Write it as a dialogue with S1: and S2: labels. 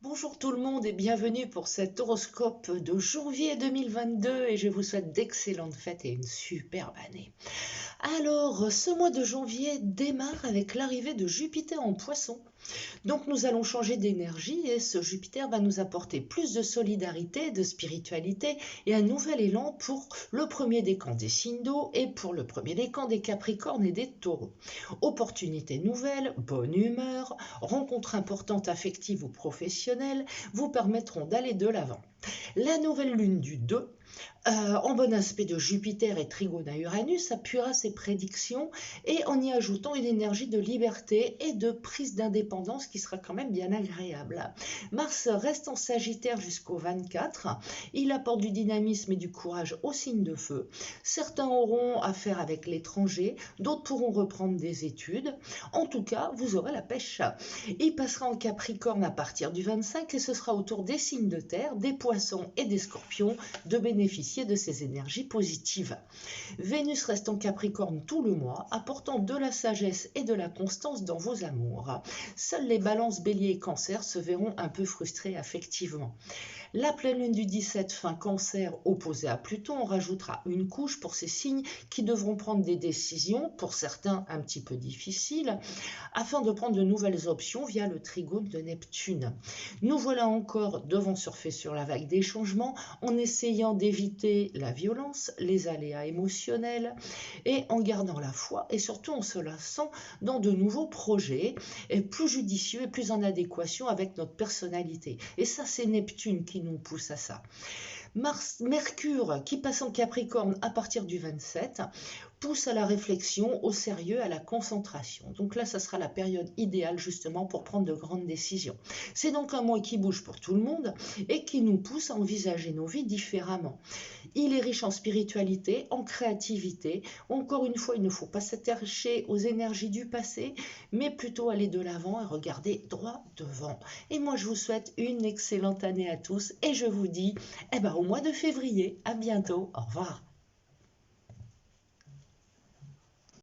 S1: Bonjour tout le monde et bienvenue pour cet horoscope de janvier 2022 et je vous souhaite d'excellentes fêtes et une superbe année. Alors, ce mois de janvier démarre avec l'arrivée de Jupiter en Poisson. Donc nous allons changer d'énergie et ce Jupiter va nous apporter plus de solidarité, de spiritualité et un nouvel élan pour le premier décan des signes d'eau et pour le premier décan des Capricornes et des Taureaux. Opportunités nouvelles, bonne humeur, rencontres importantes affectives ou professionnelles vous permettront d'aller de l'avant. La nouvelle lune du 2, en bon aspect de Jupiter et trigone à Uranus, appuiera ses prédictions et en y ajoutant une énergie de liberté et de prise d'indépendance qui sera quand même bien agréable. Mars reste en Sagittaire jusqu'au 24. Il apporte du dynamisme et du courage aux signes de feu. Certains auront affaire avec l'étranger, d'autres pourront reprendre des études. En tout cas, vous aurez la pêche. Il passera en Capricorne à partir du 25 et ce sera au tour des signes de terre, des poissons et des scorpions de bénéficier de ces énergies positives. Vénus reste en Capricorne tout le mois, apportant de la sagesse et de la constance dans vos amours. Seuls les balances bélier et cancer se verront un peu frustrés affectivement. La pleine lune du 17 fin cancer opposée à Pluton en rajoutera une couche pour ces signes qui devront prendre des décisions, pour certains un petit peu difficiles, afin de prendre de nouvelles options via le trigone de Neptune. Nous voilà encore devant surfer sur la vague des changements en essayant d'éviter la violence, les aléas émotionnels et en gardant la foi et surtout en se lançant dans de nouveaux projets plus judicieux et plus en adéquation avec notre personnalité. Et ça, c'est Neptune qui nous pousse à ça. Mercure, qui passe en Capricorne à partir du 27, pousse à la réflexion, au sérieux, à la concentration. Donc là, ça sera la période idéale justement pour prendre de grandes décisions. C'est donc un mois qui bouge pour tout le monde et qui nous pousse à envisager nos vies différemment. Il est riche en spiritualité, en créativité. Encore une fois, il ne faut pas s'attacher aux énergies du passé, mais plutôt aller de l'avant et regarder droit devant. Et moi, je vous souhaite une excellente année à tous et je vous dis au mois de février. À bientôt. Au revoir.